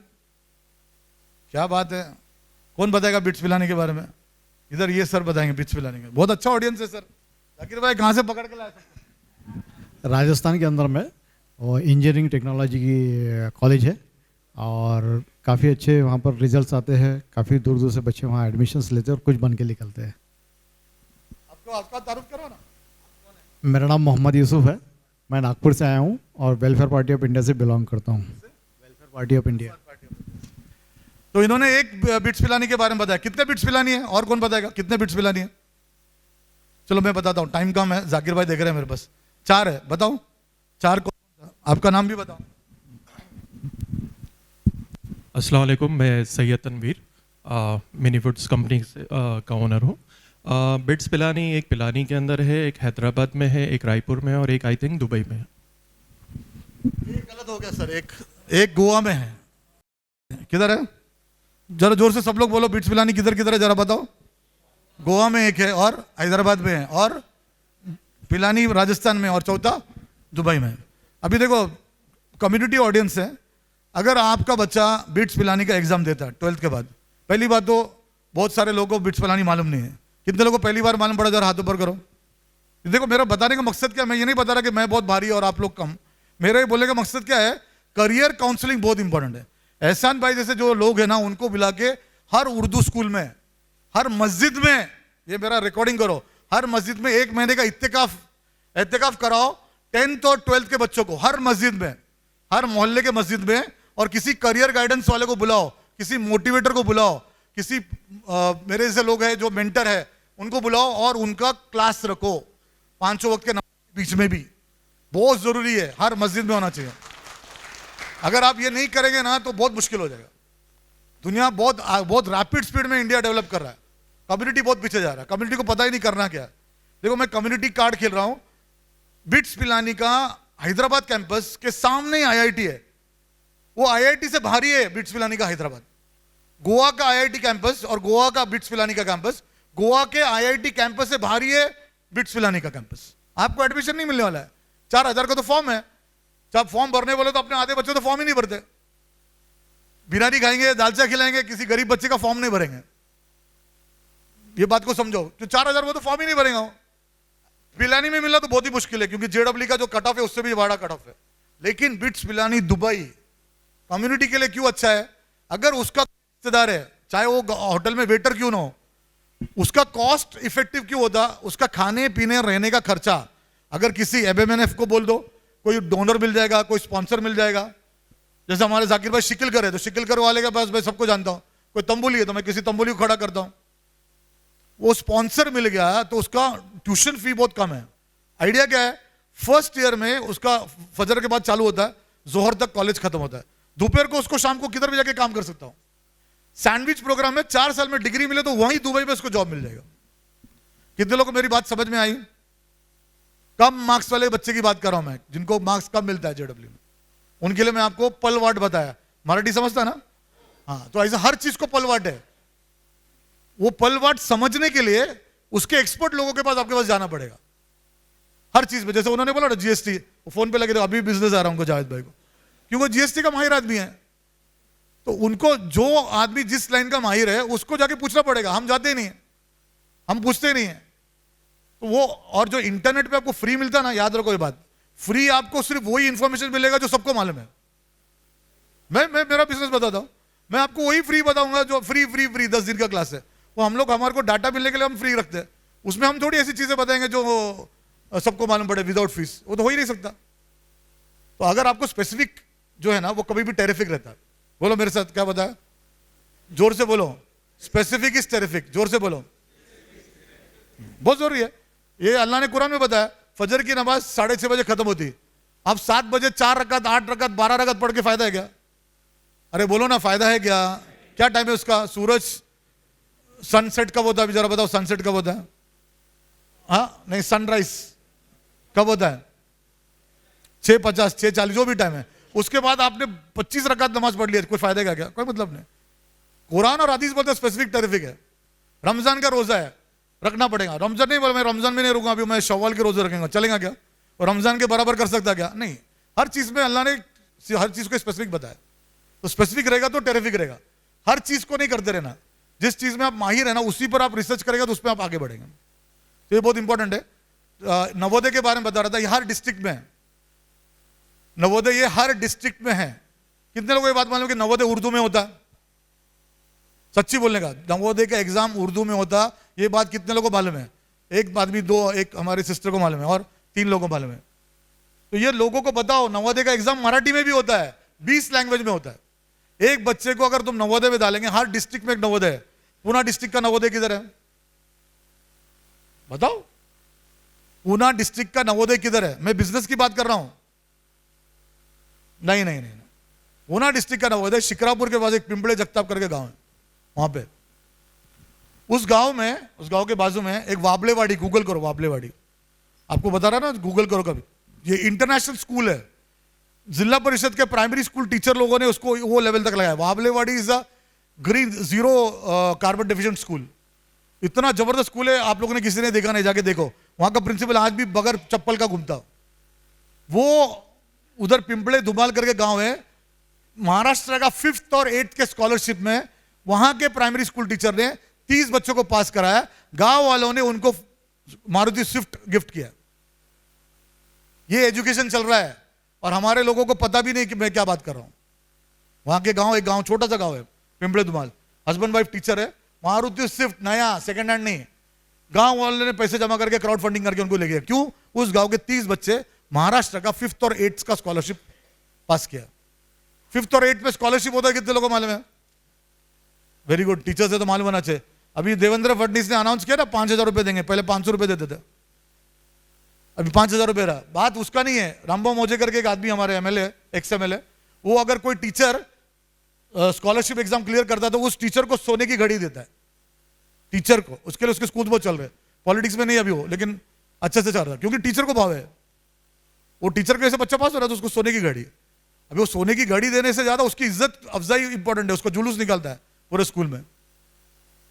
क्या बात है, कौन बताएगा बिट्स पिलाने के बारे में? इधर ये सर बताएंगे बिट्स पिलाने के। बहुत अच्छा ऑडियंस है सर। जाकिर भाई कहाँ से पकड़ के लाए? राजस्थान के अंदर में वो इंजीनियरिंग टेक्नोलॉजी की कॉलेज है और काफ़ी अच्छे वहाँ पर रिजल्ट्स आते हैं। काफ़ी दूर दूर से बच्चे वहाँ एडमिशन्स लेते हैं और कुछ बन के निकलते हैं। आपको आपका तारुफ करो ना। मेरा नाम मोहम्मद यूसुफ है, मैं नागपुर से आया हूँ और वेलफेयर पार्टी ऑफ इंडिया से बिलोंग करता हूँ। Welfare party of India. तो इन्होंने एक बिट्स पिलाने के बारे में बताया। कितने बिट्स पिलानी है और कौन बताएगा कितने बिट्स पिलानी है? चलो मैं बताता हूँ, टाइम कम है। जाकिर भाई देख रहे हैं मेरे पास। 4 है, बताओ 4 कौन? आपका नाम भी बताओ। अस्सलाम वालेकुम, मैं Syed Tanveer mini foods company का ओनर हूँ। बिट्स पिलानी एक पिलानी के अंदर है, एक हैदराबाद में है, एक रायपुर में और एक आई थिंक दुबई में है। ये गलत तो हो गया सर। एक गोवा में है, किधर है? जरा जोर से सब लोग बोलो, बिट्स पिलानी किधर किधर है जरा बताओ। गोवा में एक है, और हैदराबाद में है, और पिलानी राजस्थान में, और चौथा दुबई में। अभी देखो कम्युनिटी ऑडियंस है, अगर आपका बच्चा बिट्स पिलानी का एग्जाम देता है 12th के बाद, पहली बात तो बहुत सारे लोगों को बिट्स पिलानी मालूम नहीं है। कितने लोगों को पहली बार मालूम पड़ा? जरा हाथ ऊपर करो। देखो मेरा बताने का मकसद क्या, मैं ये नहीं बता रहा कि मैं बहुत भारी और आप लोग कम। मेरा ये बोलने का मकसद क्या है, करियर काउंसलिंग बहुत इंपॉर्टेंट है। एहसान भाई जैसे जो लोग हैं ना, उनको बुला के हर उर्दू स्कूल में, हर मस्जिद में, ये मेरा रिकॉर्डिंग करो, हर मस्जिद में 1 महीने का इत्तेकाफ कराओ 10th और 12th के बच्चों को, हर मस्जिद में, हर मोहल्ले के मस्जिद में। और किसी करियर गाइडेंस वाले को बुलाओ, किसी मोटिवेटर को बुलाओ, किसी मेरे जैसे लोग हैं जो मेंटर है उनको बुलाओ, और उनका क्लास रखो 5 वक्त के बीच में भी। बहुत जरूरी है, हर मस्जिद में होना चाहिए। अगर आप ये नहीं करेंगे ना तो बहुत मुश्किल हो जाएगा। दुनिया बहुत रैपिड स्पीड में इंडिया डेवलप कर रहा है, कम्युनिटी बहुत पीछे जा रहा है, कम्युनिटी को पता ही नहीं करना क्या है। देखो मैं कम्युनिटी कार्ड खेल रहा हूं, बिट्स पिलानी का हैदराबाद कैंपस के सामने आईआईटी है, वो आईआईटी से भारी है बिट्स पिलानी का हैदराबाद। गोवा का आईआईटी कैंपस और गोवा का बिट्स पिलानी का कैंपस, गोवा के आईआईटी कैंपस से भारी है बिट्स पिलानी का कैंपस। आपको एडमिशन नहीं मिलने वाला है, 4000 का तो फॉर्म है। जब फॉर्म भरने बोले तो अपने आधे बच्चे तो फॉर्म ही नहीं भरते, बिरयानी खाएंगे, दालचा खिलाएंगे, किसी गरीब बच्चे का फॉर्म नहीं भरेंगे। ये बात को समझो, तो 4000 वो तो फॉर्म ही नहीं भरेगा। पिलानी में मिलना तो बहुत ही मुश्किल है, क्योंकि जेडब्ल्यू का जो कट ऑफ है उससे भी बड़ा कट ऑफ है। लेकिन बिट्स पिलानी दुबई कम्युनिटी के लिए क्यों अच्छा है? अगर उसका रिश्तेदार है, चाहे वो होटल में वेटर क्यों ना हो, उसका कॉस्ट इफेक्टिव क्यों होता, उसका खाने पीने रहने का खर्चा अगर किसी एबएमएनएफ को बोल दो, कोई डोनर मिल जाएगा, कोई स्पॉन्सर मिल जाएगा। जैसे हमारे जाकिर भाई शिकिलकर है, तो शिकिलकर वाले के पास मैं सबको जानता हूं। कोई तंबोली है तो मैं किसी तंबोली को खड़ा करता हूं, वो स्पॉन्सर मिल गया तो उसका ट्यूशन फी बहुत कम है। आइडिया क्या है, फर्स्ट ईयर में उसका फजर के बाद चालू होता है, जोहर तक कॉलेज खत्म होता है, दोपहर को उसको शाम को किधर भी जाके काम कर सकता हूं। सैंडविच प्रोग्राम में 4 साल में डिग्री मिले तो वहीं दुबई में उसको जॉब मिल जाएगा। कितने लोगों को मेरी बात समझ में आई? कम मार्क्स वाले बच्चे की बात कर रहा हूं मैं, जिनको मार्क्स कम मिलता है जेडब्ल्यू में, उनके लिए मैं आपको पलवाट बताया। मराठी समझता ना? हाँ, तो ऐसा हर चीज को पलवाट है। वो पलवाट समझने के लिए उसके एक्सपर्ट लोगों के पास आपके पास जाना पड़ेगा हर चीज में। जैसे उन्होंने बोला ना जीएसटी, फोन पे लगे थे, अभी बिजनेस आ रहा हूं जावेद भाई को, क्योंकि जीएसटी का माहिर आदमी है। तो उनको जो आदमी जिस लाइन का माहिर है उसको जाके पूछना पड़ेगा। हम जाते ही नहीं है, हम पूछते नहीं है। तो वो, और जो इंटरनेट पे आपको फ्री मिलता है ना, याद रखो ये बात, फ्री आपको सिर्फ वही इंफॉर्मेशन मिलेगा जो सबको मालूम है। मैं मेरा बिजनेस बताता हूं, मैं आपको वही फ्री बताऊंगा जो फ्री 10 दिन का क्लास है। वो हम लोग, हमारे को डाटा मिलने के लिए हम फ्री रखते हैं, उसमें हम थोड़ी ऐसी चीजें बताएंगे जो सबको मालूम पड़े विदाउट फीस, वो तो हो ही नहीं सकता। तो अगर आपको स्पेसिफिक जो है ना, वो कभी भी टेरिफिक रहता है। बोलो मेरे साथ, क्या बताया? जोर से बोलो, स्पेसिफिक इज टेरिफिक। जोर से बोलो, बहुत जरूरी है। ये अल्लाह ने कुरान में बताया, फजर की नमाज 6:30 बजे खत्म होती, आप 7 बजे 4 रकात, 8 रकात, 12 रकात पढ़ के फायदा है क्या? अरे बोलो ना, फायदा है क्या? क्या टाइम है उसका? सूरज सनसेट कब होता है? जरा बताओ, सनसेट कब होता है? हाँ नहीं, सनराइज कब होता है? 6:50, 6:40, जो भी टाइम है। उसके बाद आपने 25 रकात नमाज पढ़ लिया, कोई फायदा का क्या? कोई मतलब नहीं। कुरान और हदीस बोलते हैं स्पेसिफिक टेरिफिक है। रमजान का रोजा है, रखना पड़ेगा। रमजान नहीं बोला मैं रमजान में नहीं रुकूंगा, अभी मैं शव्वाल के रोजे रखेंगे, चलेगा क्या? और रमजान के बराबर कर सकता क्या? नहीं। हर चीज में अल्लाह ने हर चीज को स्पेसिफिक बताया। तो स्पेसिफिक रहेगा तो टेरिफिक रहेगा। हर चीज को नहीं करते रहना, जिस चीज में आप माहिर है ना उसी पर आप रिसर्च करेगा तो उस पर आप आगे बढ़ेंगे। तो ये बहुत इंपॉर्टेंट है। नवोदय के बारे में बता रहा था, ये हर डिस्ट्रिक्ट में है नवोदय, ये हर डिस्ट्रिक्ट में है। कितने लोगों को ये बात मालूम है कि नवोदय उर्दू में होता है? सच्ची बोलने का, नवोदय का एग्जाम उर्दू में होता, ये बात कितने लोगों को मालूम है? एक आदमी, 2, एक हमारी सिस्टर को मालूम है और 3 लोगों को मालूम है। तो ये लोगों को बताओ, नवोदय का एग्जाम मराठी में भी होता है, 20 लैंग्वेज में होता है। एक बच्चे को अगर तुम नवोदय में डालेंगे, हर डिस्ट्रिक्ट में एक नवोदय है। पूना डिस्ट्रिक्ट का नवोदय किधर है बताओ? पूना डिस्ट्रिक्ट का नवोदय किधर है? मैं बिजनेस की बात कर रहा हूं। नहीं, पूना डिस्ट्रिक्ट का नवोदय शिक्रापुर के पास एक पिंपले जगताप करके गांव है, वहां पे। उस गांव के बाजू में एक वाबलेवाड़ी, गूगल करो वाबलेवाड़ी, आपको बता रहा ना, गूगल करो कभी। ये इंटरनेशनल स्कूल है, जिला परिषद के प्राइमरी स्कूल टीचर लोगों ने उसको वो लेवल तक लगाया। Wablewadi is a green zero carbon deficient school. इतना जबरदस्त स्कूल है, आप लोगों ने किसी ने देखा नहीं, जाके देखो। वहां का प्रिंसिपल आज भी बगैर चप्पल का घूमता। वो उधर पिंपले धुमाल करके गांव है, महाराष्ट्र का 5th और 8th के स्कॉलरशिप में वहां के प्राइमरी स्कूल टीचर ने 30 बच्चों को पास कराया। गांव वालों ने उनको मारुति स्विफ्ट गिफ्ट किया। ये एजुकेशन चल रहा है और हमारे लोगों को पता भी नहीं कि मैं क्या बात कर रहा हूं। वहां के गांव, एक गांव छोटा सा गांव है Pimple Dhumal, husband wife teacher है, मारुति स्विफ्ट नया सेकंड हैंड नहीं, गांव वालों ने पैसे जमा करके क्राउड फंडिंग करके उनको ले गया। क्यों? उस गांव के 30 बच्चे महाराष्ट्र का 5th और 8th का स्कॉलरशिप पास किया। 5th और 8th में स्कॉलरशिप होता है कितने लोगों को मालूम है? वेरी गुड, टीचर्स है तो मालूम होना चाहिए। अभी देवेंद्र फडणवीस ने अनाउंस किया ना 5,000 रुपए देंगे, पहले 500 रुपए देते थे, अभी 5,000 रुपए रहा। बात उसका नहीं है। रामबाबू मोजे करके एक आदमी हमारे एमएलए, एक्स एमएलए, वो अगर कोई टीचर स्कॉलरशिप एग्जाम क्लियर करता है तो उस टीचर को सोने की घड़ी देता है, टीचर को। उसके लिए उसके स्कूल बहुत चल रहे हैं, पॉलिटिक्स में नहीं अभी वो, लेकिन अच्छे से चल रहा है क्योंकि टीचर को भाव है। वो टीचर के वैसे बच्चा पास हो रहा है तो उसको सोने की घड़ी। अभी वो सोने की घड़ी देने से ज्यादा उसकी इज्जत अफजाई इंपॉर्टेंट है, उसको जुलूस निकलता है पूरे स्कूल में।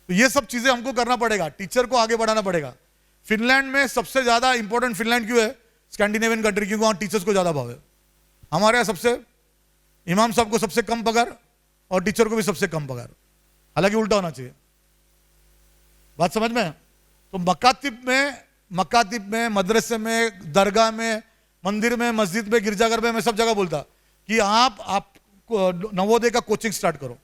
तो ये सब चीजें हमको करना पड़ेगा, टीचर को आगे बढ़ाना पड़ेगा। फिनलैंड में सबसे ज्यादा इंपॉर्टेंट फिनलैंड क्यों है? स्कैंडिनेवियन कंट्री, क्योंकि वहां टीचर्स को ज्यादा भाव है। हमारे यहाँ सबसे इमाम साहब को सबसे कम पगार और टीचर को भी सबसे कम पगार, हालांकि उल्टा होना चाहिए। बात समझ में? तो मकातिब में, मदरसे में, दरगाह में, मंदिर में, मस्जिद में, गिरजाघर में, मैं सब जगह बोलता कि आप नवोदय का कोचिंग स्टार्ट करो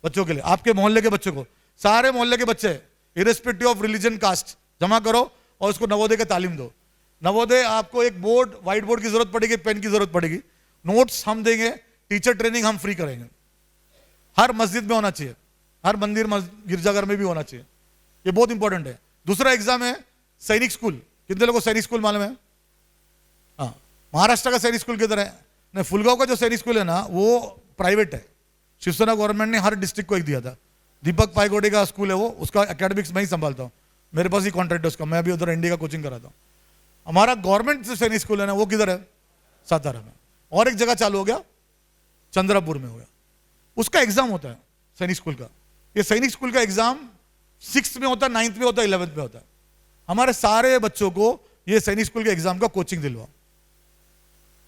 बच्चों के लिए, आपके मोहल्ले के बच्चों को, सारे मोहल्ले के बच्चे इरेस्पेक्टिव ऑफ रिलीजन कास्ट जमा करो और उसको नवोदय का तालीम दो। नवोदय आपको एक बोर्ड, व्हाइट बोर्ड की जरूरत पड़ेगी, पेन की जरूरत पड़ेगी, नोट्स हम देंगे, टीचर ट्रेनिंग हम फ्री करेंगे। हर मस्जिद में होना चाहिए, हर मंदिर गिरजाघर में भी होना चाहिए, ये बहुत इंपॉर्टेंट है। दूसरा एग्जाम है सैनिक स्कूल। कितने लोगों को सैनिक स्कूल मालूम है? हाँ, महाराष्ट्र का सैनिक स्कूल किधर है? नहीं, फुलगांव का जो सैनिक स्कूल है ना वो प्राइवेट है। शिवसेना गवर्नमेंट ने हर डिस्ट्रिक्ट को एक दिया था। दीपक पाईगोडे का स्कूल है वो, उसका एकेडमिक्स मैं ही संभालता हूँ, मेरे पास ही कॉन्ट्रैक्ट है उसका, मैं अभी उधर एनडी का कोचिंग कराता हूँ। हमारा गवर्नमेंट जो सैनिक स्कूल है ना वो किधर है? सातारा में। और एक जगह चालू हो गया, चंद्रापुर में हो गया। उसका एग्जाम होता है सैनिक स्कूल का। ये सैनिक स्कूल का एग्जाम 6th में होता है, 9th में होता है, 11th में होता है। हमारे सारे बच्चों को ये सैनिक स्कूल के एग्जाम का कोचिंग दिलवाओ।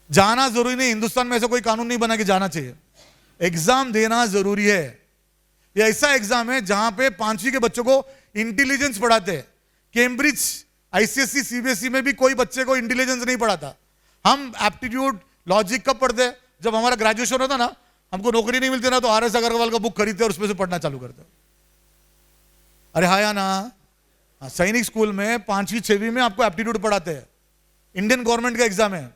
जाना जरूरी नहीं, हिंदुस्तान में ऐसा कोई कानून नहीं बना कि जाना चाहिए, एग्जाम देना जरूरी है। ये ऐसा एग्जाम है जहां पे 5वीं के बच्चों को इंटेलिजेंस पढ़ाते हैं। कैम्ब्रिज, आईसीएसई, सीबीएसई में भी कोई बच्चे को इंटेलिजेंस नहीं पढ़ाता। हम एप्टीट्यूड, लॉजिक कब पढ़ते? जब हमारा ग्रेजुएशन होता ना, हमको नौकरी नहीं मिलती ना, तो आर एस अग्रवाल का बुक खरीदते और उसमें से पढ़ना चालू करते। अरे हाँ या ना? सैनिक स्कूल में 5वीं 6वीं में आपको एप्टीट्यूड पढ़ाते हैं। इंडियन गवर्नमेंट का एग्जाम है,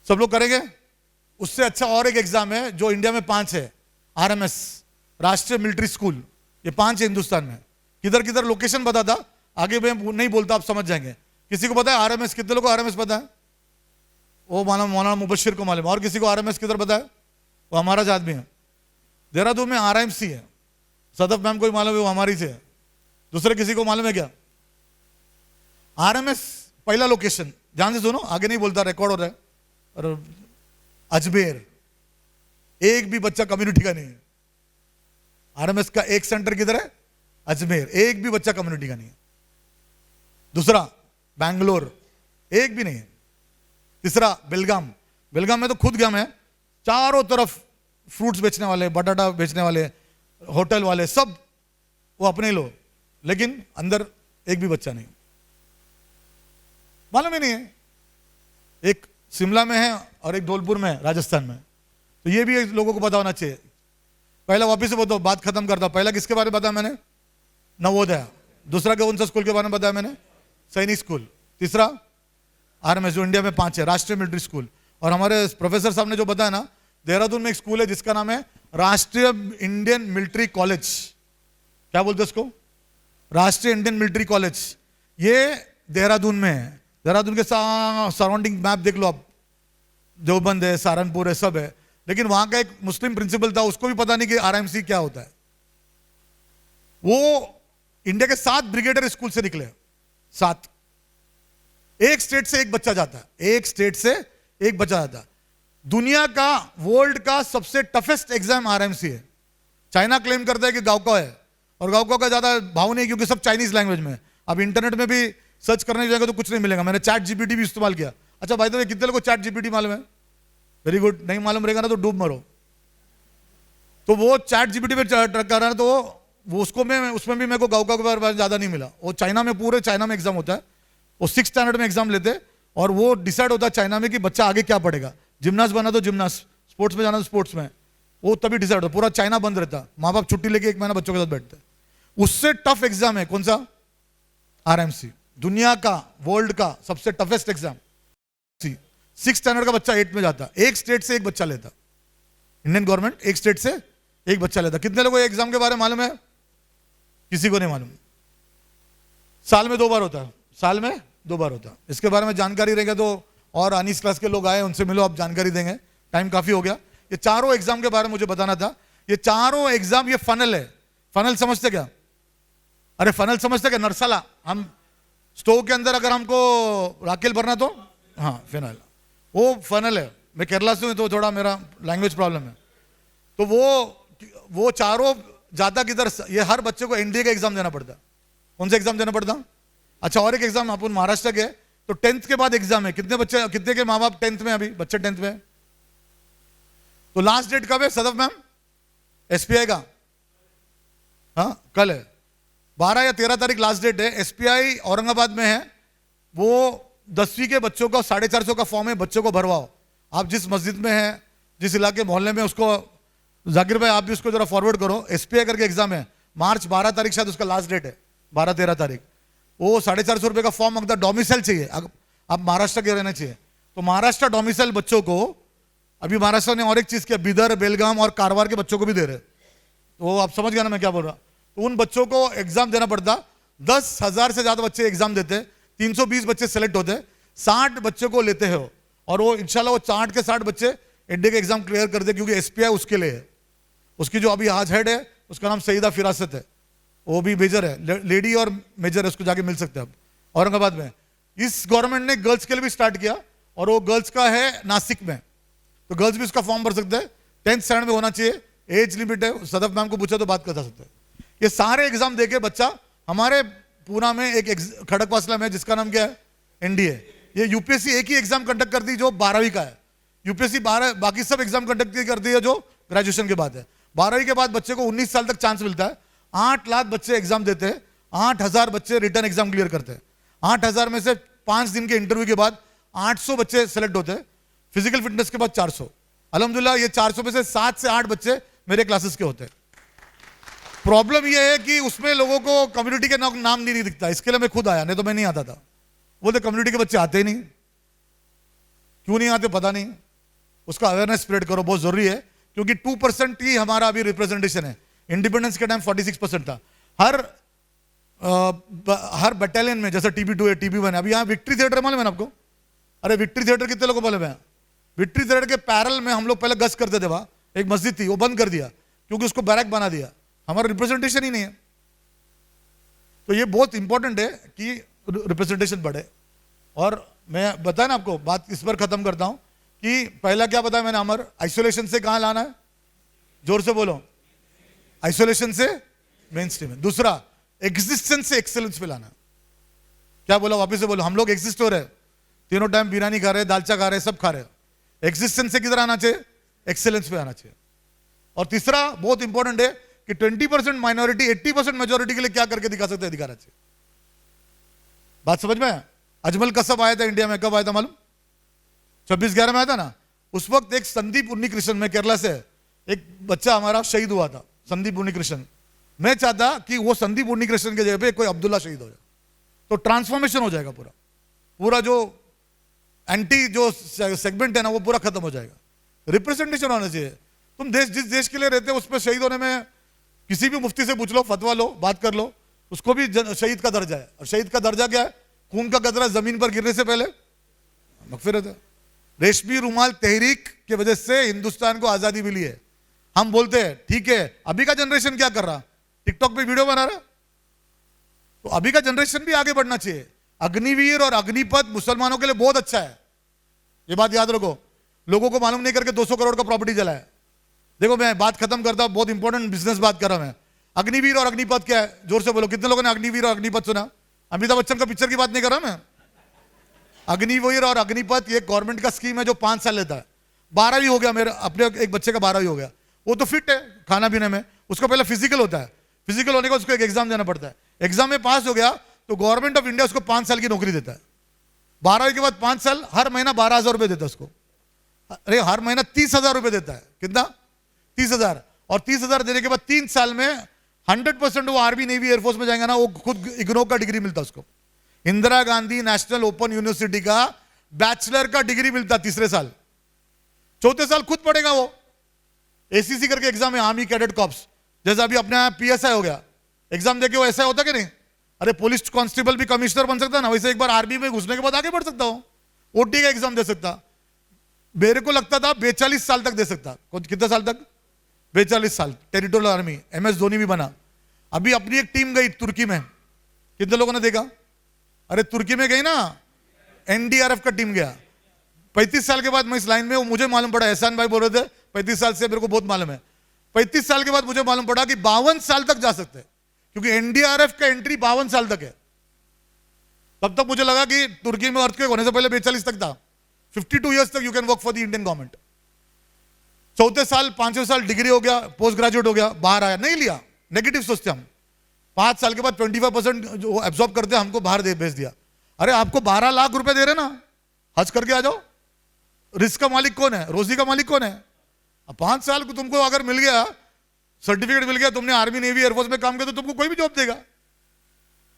सब लोग करेंगे। उससे अच्छा और एक एग्जाम है जो इंडिया में 5 है, आरएमएस, राष्ट्रीय मिलिट्री स्कूल। ये 5 है हिंदुस्तान में। किधर किधर लोकेशन बता था, आगे मैं नहीं बोलता, आप समझ जाएंगे। किसी को पता है आरएमएस? कितने लोगों को आरएमएस पता है? वो मौलाना मुबशिर को मालूम। और किसी को आरएमएस किधर पता है? वो हमारा जो आदमी है। देहरादून में आरएमसी है, सदफ मैम को मालूम है, वो हमारी से है। दूसरे किसी को मालूम है क्या? आरएमएस पहला लोकेशन, ध्यान से सुनो, आगे नहीं बोलता, रिकॉर्ड हो रहा है। और अजमेर, एक भी बच्चा कम्युनिटी का नहीं है। आरएमएस का एक सेंटर किधर है? अजमेर, एक भी बच्चा कम्युनिटी का नहीं है। दूसरा बैंगलोर, एक भी नहीं है। तीसरा बेलगाम, बेलगाम में तो खुद गया मैं, चारों तरफ फ्रूट्स बेचने वाले, बटाटा बेचने वाले, होटल वाले, सब वो अपने लोग, लेकिन अंदर एक भी बच्चा नहीं, मालूम ही नहीं है। एक शिमला में है और एक धौलपुर में है, राजस्थान में। तो ये भी लोगों को पता होना चाहिए। पहला वापिस से बताओ, बात खत्म करता हूं। पहला किसके बारे में बताया मैंने? नवोदय। दूसरा कौन सा स्कूल के बारे में बताया मैंने? सैनिक स्कूल। तीसरा आरएमएस, जो इंडिया में 5 है, राष्ट्रीय मिलिट्री स्कूल। और हमारे प्रोफेसर साहब ने जो बताया ना, देहरादून में एक स्कूल है जिसका नाम है राष्ट्रीय इंडियन मिलिट्री कॉलेज। क्या बोलते हैं उसको? राष्ट्रीय इंडियन मिलिट्री कॉलेज। ये देहरादून में है। देहरादून के सराउंडिंग मैप देख लो आप, देवबंद है, सहारनपुर है, सब है। लेकिन वहां का एक मुस्लिम प्रिंसिपल था, उसको भी पता नहीं कि आरएमसी क्या होता है। वो इंडिया के 7 ब्रिगेडियर स्कूल से निकले, 7। एक स्टेट से एक बच्चा जाता है, एक स्टेट से एक बच्चा जाता है। दुनिया का वर्ल्ड का सबसे टफेस्ट एग्जाम आरएमसी है। चाइना क्लेम करता है कि गावका है, और गावका का ज्यादा भाव नहीं क्योंकि सब चाइनीज लैंग्वेज में है। अब इंटरनेट में भी सर्च करने जाएगा तो कुछ नहीं मिलेगा। मैंने चैट जीपीटी भी इस्तेमाल किया। अच्छा भाई, तो कितने लोगों को चैट जीपीटी मालूम है? Very good. नहीं मालूम रहेगा ना तो डूब मरो। तो वो चैट जीपीटी पे ट्रैक कर रहा है, तो वो उसमें भी मेरे को गावका के बारे में ज्यादा नहीं मिला। वो चाइना में, पूरे चाइना में एग्जाम होता है। वो 6th स्टैंडर्ड में एग्जाम लेते, और वो डिसाइड होता है चाइना में कि बच्चा आगे क्या पढ़ेगा। जिम्नास्ट बना तो जिम्नास्ट, स्पोर्ट्स में जाना तो स्पोर्ट्स में, वो तभी डिसाइड होता। पूरा चाइना बंद रहता, माँ बाप छुट्टी लेके 1 महीना बच्चों के साथ बैठते। उससे टफ एग्जाम है कौन सा? आरएमसी। दुनिया का, वर्ल्ड का सबसे टफेस्ट एग्जाम। 6th स्टैंडर्ड का बच्चा 8th में जाता, एक स्टेट से एक बच्चा लेता। इंडियन गवर्नमेंट एक स्टेट से एक बच्चा लेता। कितने लोगों को एग्जाम के बारे में मालूम है? किसी को नहीं मालूम। साल में 2 बार होता है, साल में 2 बार होता है। इसके बारे में जानकारी रहेगा तो और अनीस क्लास के लोग आए, उनसे मिलो, आप जानकारी देंगे। टाइम काफी हो गया। ये चारों एग्जाम के बारे में मुझे बताना था। ये चारों एग्जाम, ये फनल है। फनल समझते क्या? अरे फनल समझते क्या? नरसाला। हम स्टोव के अंदर अगर हमको राकेल भरना तो हाँ फिनल, वो फनल है। मैं केरला से हूँ तो थोड़ा मेरा लैंग्वेज प्रॉब्लम है। तो वो चारों जाता किधर? ये हर बच्चे को एनडीए का एग्जाम देना पड़ता है। कौन सा एग्जाम देना पड़ता? अच्छा, और एक एग्जाम अपन महाराष्ट्र के, तो 10th के बाद एग्जाम है। कितने के माँ बाप 10th में? अभी बच्चे 10th में। तो लास्ट डेट कब है सदफ मैम? एसपीआई का हाँ कल है, 12 या 13 तारीख लास्ट डेट है। एसपीआई औरंगाबाद में है। वो 10वीं के बच्चों का 450 का फॉर्म है, बच्चों को भरवाओ। आप जिस मस्जिद में हैं, जिस इलाके मोहल्ले में, उसको जाकिर भाई आप भी उसको जरा फॉरवर्ड करो। एसपीआई करके एग्जाम है, मार्च 12 तारीख शायद उसका लास्ट डेट है, 12-13 तारीख। वो 450 रुपये का फॉर्म मांगता। डोमिसाइल चाहिए, आप महाराष्ट्र के रहना चाहिए। तो महाराष्ट्र डोमिसाइल बच्चों को, अभी महाराष्ट्र ने और एक चीज किया, बिदर, बेलगाम और कारवार के बच्चों को भी दे रहे। तो आप समझ गया ना मैं क्या बोल रहा। तो उन बच्चों को एग्जाम देना पड़ता। 10,000 से ज्यादा बच्चे एग्जाम देते, 320 बच्चे सेलेक्ट होते, 60 बच्चों को लेते हो, और वो इंशाल्लाह वो 60 के 60 बच्चे एनडीए के एग्जाम क्लियर कर दे, क्योंकि एसपीआई उसके लिए है। उसकी जो अभी आज हेड है, उसका नाम सईदा फिरासत है, वो भी मेजर है, लेडी और मेजर है, उसको जाके मिल सकते हैं आप औरंगाबाद में। इस गवर्नमेंट ने गर्ल्स के लिए भी स्टार्ट किया, और वो गर्ल्स का है नासिक में। तो गर्ल्स भी उसका फॉर्म भर सकते हैं। 10th स्टैंडर्ड में होना चाहिए, एज लिमिट है। सदफ मैम को पूछा तो बात कर सकते हैं। ये सारे एग्जाम देके बच्चा, हमारे पूना में एक खड़कवासला में, जिसका नाम क्या है? एनडीए। ये यूपीएससी एक ही एग्जाम कंडक्ट करती है जो 12वीं का है। यूपीएससी 12, बाकी सब एग्जाम कंडक्ट करती है जो ग्रेजुएशन के बाद है। 12वीं के बाद बच्चे को 19 साल तक चांस मिलता है। 8 लाख बच्चे एग्जाम देते हैं, 8,000 बच्चे रिटर्न एग्जाम क्लियर करते हैं। 8,000 में से 5 दिन के इंटरव्यू के बाद 800 बच्चे सेलेक्ट होते हैं। फिजिकल फिटनेस के बाद 400। अल्हम्दुलिल्लाह ये 400 में से 7 से 8 बच्चे मेरे क्लासेस के होते हैं। प्रॉब्लम यह है कि उसमें लोगों को कम्युनिटी के नाम नहीं दिखता। इसके लिए मैं खुद आया, नहीं तो मैं नहीं आता था। बोलते कम्युनिटी के बच्चे आते ही नहीं, क्यों नहीं आते पता नहीं। उसका अवेयरनेस स्प्रेड करो, बहुत जरूरी है, क्योंकि 2% ही हमारा अभी रिप्रेजेंटेशन है। इंडिपेंडेंस के टाइम 46% था। हर बटालियन में, जैसे TB2 है, TB1 है। अभी यहाँ विक्ट्री थिएटर मालूम है आपको? अरे विक्ट्री थिएटर कितने लोगों को मालूम है? विक्ट्री थिएटर के पैरल में हम लोग पहले गश्त करते थे। वहां एक मस्जिद थी, वो बंद कर दिया क्योंकि उसको बैरक बना दिया। हमारा रिप्रेजेंटेशन ही नहीं है। तो ये बहुत इंपॉर्टेंट है कि रिप्रेजेंटेशन बढ़े। और मैं बताया ना आपको, बात इस पर खत्म करता हूं कि पहला क्या बताया मैंने, अमर, आइसोलेशन से कहां लाना है? जोर से बोलो। आइसोलेशन से मेन स्ट्रीम में। दूसरा, एग्जिस्टेंस से एक्सेलेंस पे लाना है। क्या बोला? वापिस से बोलो। हम लोग एग्जिस्ट हो रहे हैं, तीनों टाइम बिरयानी खा रहे हैं, दालचा खा रहे हैं, सब खा रहे हैं। एग्जिस्टेंस से किधर आना चाहिए? एक्सेलेंस पे आना चाहिए। और तीसरा बहुत इंपॉर्टेंट है कि 20% माइनॉरिटी 80% मेजोरिटी के लिए क्या करके दिखा सकते हैं, दिखाना चाहिए। बात समझ में? अजमल कसब आया था इंडिया में, कब आया था मालूम? 26/11 में आया था ना। उस वक्त एक संदीप उन्नीकृष्णन, में केरला से, एक बच्चा हमारा शहीद हुआ था, संदीप उन्नीकृष्णन। मैं चाहता कि वो संदीप उन्नीकृष्णन के जगह पे कोई अब्दुल्ला शहीद हो जाए, तो ट्रांसफॉर्मेशन हो जाएगा। पूरा जो एंटी जो सेगमेंट है ना, वो पूरा खत्म हो जाएगा। रिप्रेजेंटेशन होना चाहिए। तुम जिस देश के लिए रहते हो, उसमें शहीद होने में किसी भी मुफ्ती से पूछ लो, फतवा लो, बात कर लो, उसको भी शहीद का दर्जा है। और शहीद का दर्जा क्या है? खून का कतरा जमीन पर गिरने से पहले मगफिरत है। रेशमी रुमाल तहरीक की वजह से हिंदुस्तान को आजादी मिली है। हम बोलते हैं ठीक है, अभी का जनरेशन क्या कर रहा? टिकटॉक पे वीडियो बना रहा। तो अभी का जनरेशन भी आगे बढ़ना चाहिए। अग्निवीर और अग्निपथ मुसलमानों के लिए बहुत अच्छा है। ये बात याद रखो, लोगों को मालूम नहीं करके 200 करोड़ का प्रॉपर्टी जला है। देखो मैं बात खत्म करता हूं, बहुत इंपॉर्टेंट बिजनेस बात कर रहा हूं मैं। अग्निवीर और अग्निपथ क्या है, जोर से बोलो, कितने लोगों ने अग्निवीर और अग्निपथ सुना? अमिताभ बच्चन का पिक्चर की बात नहीं कर रहा मैं। अग्निवीर और अग्निपथ ये गवर्नमेंट का स्कीम है जो 5 साल लेता है। 12वीं हो गया, मेरे अपने एक बच्चे का 12वीं हो गया, वो तो फिट है खाना पीने में, उसको पहले फिजिकल होता है, फिजिकल होने का उसको एक एग्जाम देना पड़ता है, एग्जाम में पास हो गया तो गवर्नमेंट ऑफ इंडिया उसको 5 साल की नौकरी देता है। 12वीं के बाद 5 साल, हर महीना 12,000 रुपए देता है उसको। अरे हर महीना 30,000 रुपए देता है। कितना? 30,000। और 30,000 देने के बाद 3 साल में 100% वो आर्मी नेवी एयरफोर्स में जाएंगे ना, वो खुद इग्नो का डिग्री मिलता है उसको। Indira Gandhi national open university का बैचलर का डिग्री मिलता तीसरे साल। चौथे साल खुद पढ़ेगा वो, एसीसी करके एग्जाम है, आर्मी कैडेट कॉर्प्स, जैसे अभी अपने यहाँ पीएसआई हो गया, एग्जाम देके वो ऐसा होता कि नहीं? अरे पुलिस कांस्टेबल भी कमिश्नर बन सकता ना, वैसे एक बार आर्मी में घुसने के बाद आगे बढ़ सकता हूं, ओटी का एग्जाम दे सकता। मेरे को लगता था 42 साल तक दे सकता। कितने साल तक? 42 साल। टेरिटोरियल आर्मी, MS धोनी भी बना। अभी अपनी एक टीम गई तुर्की में, कितने लोगों ने देखा? अरे तुर्की में गई ना, NDRF का टीम गया। 35 साल के बाद मैं इस लाइन में, वो मुझे मालूम पड़ा, एहसान भाई बोल रहे थे 35 साल से, मेरे को बहुत मालूम है। 35 साल के बाद मुझे मालूम पड़ा कि 52 साल तक जा सकते हैं, क्योंकि NDRF का एंट्री 52 साल तक है। तब तक मुझे लगा कि तुर्की में अर्थक्वेक होने से पहले 42 तक था। 52 ईयर्स तक you can work for the Indian government. चौथे साल 5वें साल डिग्री हो गया, पोस्ट ग्रेजुएट हो गया, बाहर आया, नहीं लिया, नेगेटिव सोचते हम। 5 साल के बाद 25% जो एब्जॉर्ब करते हमको बाहर भेज दिया। अरे आपको 12 लाख रुपए दे रहे ना, हज करके आ जाओ। रिस्क का मालिक कौन है? रोजी का मालिक कौन है? 5 साल को तुमको अगर मिल गया, सर्टिफिकेट मिल गया, तुमने आर्मी नेवी एयरफोर्स में काम किया, तो तुमको कोई भी जॉब देगा।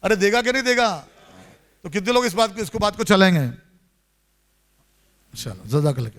अरे देगा कि नहीं देगा? तो कितने लोग इस बात को चलाएंगे? चलो जज़ाकल्लाह।